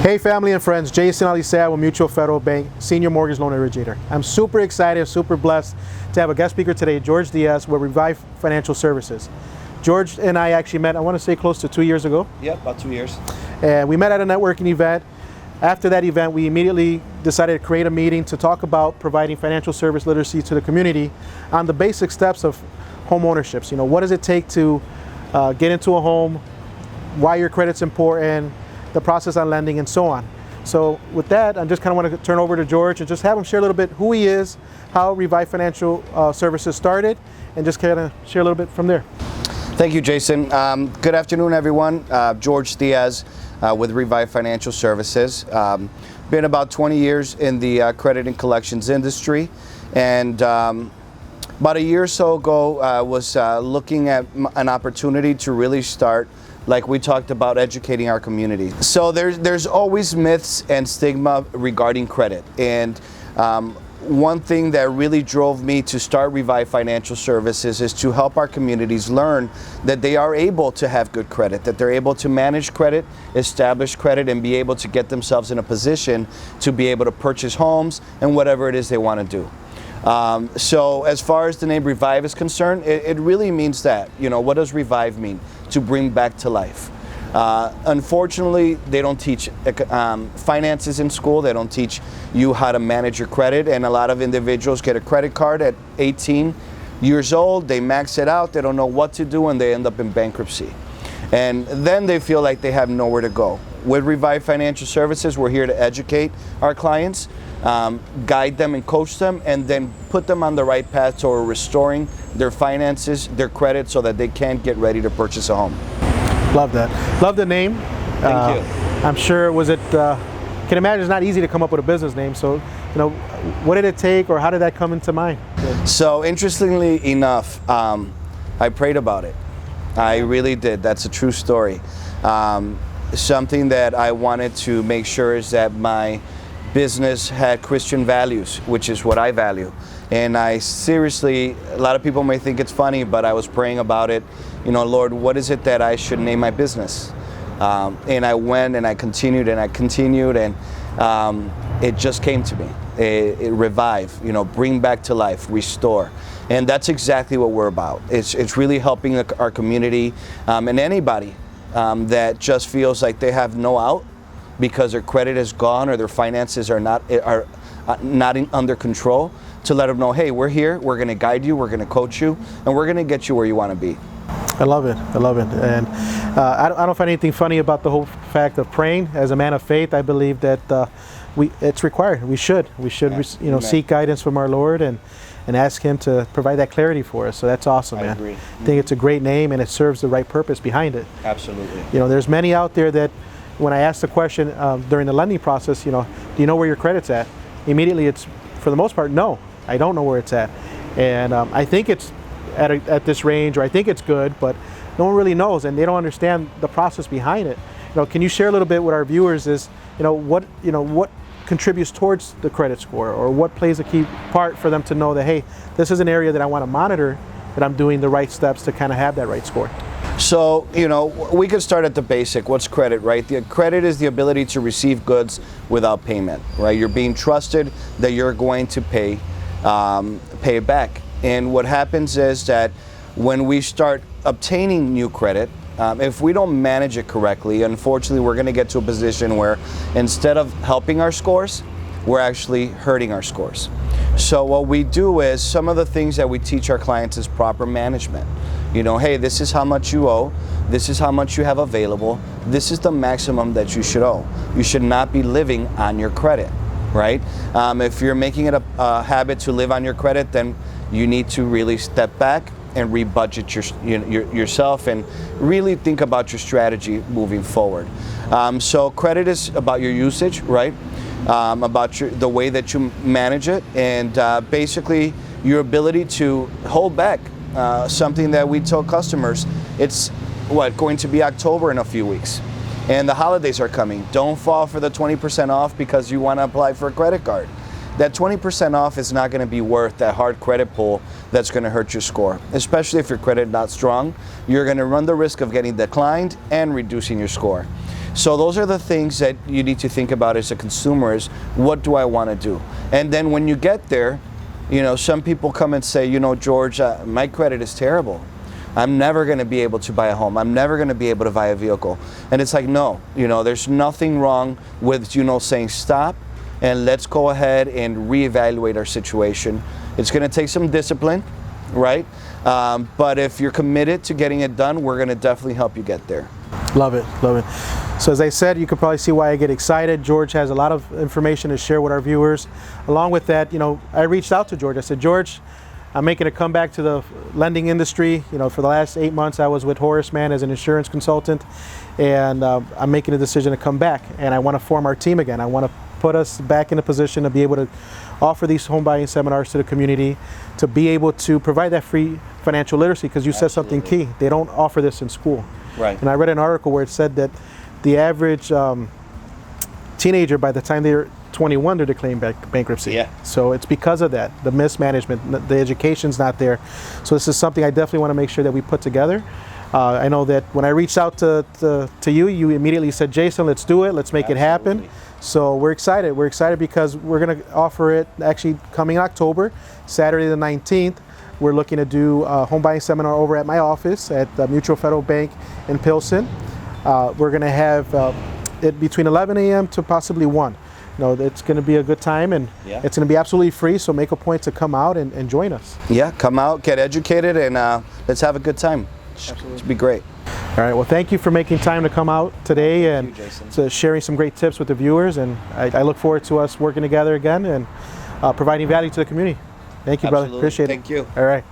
Hey family and friends, Jason Alisea with Mutual Federal Bank, Senior Mortgage Loan Originator. I'm super excited, super blessed to have a guest speaker today, Jorge Diaz with Revive Financial Services. George and I actually met, I want to say close to 2 years ago. Yeah, about 2 years. And we met at a networking event. After that event, we immediately decided to create a meeting to talk about providing financial service literacy to the community on the basic steps of home ownerships. You know, what does it take to get into a home, why your credit's important, the process on lending, and so on. So with that, I just kind of want to turn over to George and just have him share a little bit who he is, how Revive Financial Services started, and just kind of share a little bit from there. Thank you, Jason. Good afternoon, everyone. Jorge Diaz with Revive Financial Services. Been about 20 years in the credit and collections industry, and about a year or so ago, I was looking at an opportunity to really start, like we talked about, educating our community. So there's always myths and stigma regarding credit. And one thing that really drove me to start Revive Financial Services is to help our communities learn that they are able to have good credit, that they're able to manage credit, establish credit, and be able to get themselves in a position to be able to purchase homes and whatever it is they want to do. So as far as the name Revive is concerned, it really means that, you know, what does Revive mean? To bring back to life. Unfortunately, they don't teach finances in school. They don't teach you how to manage your credit, and a lot of individuals get a credit card at 18 years old, they max it out, they don't know what to do, and they end up in bankruptcy. And then they feel like they have nowhere to go. With Revive Financial Services, we're here to educate our clients, guide them and coach them, and then put them on the right path toward restoring their finances, their credit, so that they can get ready to purchase a home. Love that. Love the name. Thank you. I'm sure, can imagine it's not easy to come up with a business name. So, you know, what did it take, or how did that come into mind? So interestingly enough, I prayed about it. I really did. That's a true story. Something that I wanted to make sure is that my business had Christian values, which is what I value. And I seriously, a lot of people may think it's funny, but I was praying about it. You know, Lord, what is it that I should name my business? And I went and I continued and it just came to me. It revive, you know, bring back to life, restore. And that's exactly what we're about. It's really helping our community and anybody that just feels like they have no out because their credit is gone or their finances are not under control, to let them know, hey, we're here, we're gonna guide you, we're gonna coach you, and we're gonna get you where you wanna be. I love it, I love it. And I don't find anything funny about the whole fact of praying. As a man of faith, I believe that it's required. We should Yeah. you know, Amen. seek guidance from our Lord and ask Him to provide that clarity for us. So that's awesome, man. I agree. I think it's a great name, and it serves the right purpose behind it. Absolutely. You know, there's many out there that when I ask the question during the lending process, you know, do you know where your credit's at? Immediately it's, for the most part, no, I don't know where it's at. And I think it's at this range, or I think it's good, but no one really knows, and they don't understand the process behind it. You know, can you share a little bit with our viewers is, what contributes towards the credit score, or what plays a key part for them to know that, hey, this is an area that I want to monitor, that I'm doing the right steps to kind of have that right score? So, you know, we could start at the basic. What's credit, right? The credit is the ability to receive goods without payment, right? You're being trusted that you're going to pay it back. And what happens is that when we start obtaining new credit, if we don't manage it correctly, unfortunately, we're going to get to a position where instead of helping our scores, we're actually hurting our scores. So what we do is, some of the things that we teach our clients is proper management. You know, hey, this is how much you owe, this is how much you have available, this is the maximum that you should owe. You should not be living on your credit, right? If you're making it a habit to live on your credit, then you need to really step back and rebudget yourself and really think about your strategy moving forward. So credit is about your usage, right? About the way that you manage it, and basically your ability to hold back. Something that we tell customers, it's going to be October in a few weeks, and the holidays are coming. Don't fall for the 20% off because you want to apply for a credit card. That 20% off is not going to be worth that hard credit pull that's going to hurt your score, especially if your credit is not strong. You're going to run the risk of getting declined and reducing your score. So those are the things that you need to think about as a consumer is, what do I want to do? And then when you get there, you know, some people come and say, you know, George, my credit is terrible. I'm never going to be able to buy a home. I'm never going to be able to buy a vehicle. And it's like, no, you know, there's nothing wrong with, you know, saying stop and let's go ahead and reevaluate our situation. It's going to take some discipline, right? But if you're committed to getting it done, we're going to definitely help you get there. Love it, love it. So as I said, you could probably see why I get excited. George has a lot of information to share with our viewers. Along with that, you know, I reached out to George. I said, George, I'm making a comeback to the lending industry. You know, for the last 8 months, I was with Horace Mann as an insurance consultant, and I'm making a decision to come back. And I want to form our team again. I want to put us back in a position to be able to offer these home buying seminars to the community, to be able to provide that free financial literacy, because you said something key. They don't offer this in school. Right. And I read an article where it said that the average teenager, by the time they're 21, they're declaring bankruptcy. Yeah. So it's because of that, the mismanagement, the education's not there. So this is something I definitely want to make sure that we put together. I know that when I reached out to you, you immediately said, Jason, let's do it. Let's make it happen. So we're excited. We're excited because we're going to offer it actually coming October, Saturday the 19th. We're looking to do a home buying seminar over at my office at the Mutual Federal Bank in Pilsen. We're going to have it between 11 a.m. to possibly 1. You know, it's going to be a good time, and it's going to be absolutely free, so make a point to come out and join us. Yeah, come out, get educated, and let's have a good time. Absolutely. It'll be great. All right, well, thank you for making time to come out today and to sharing some great tips with the viewers, and I look forward to us working together again and providing value to the community. Thank you, brother. Appreciate it. Thank you. All right.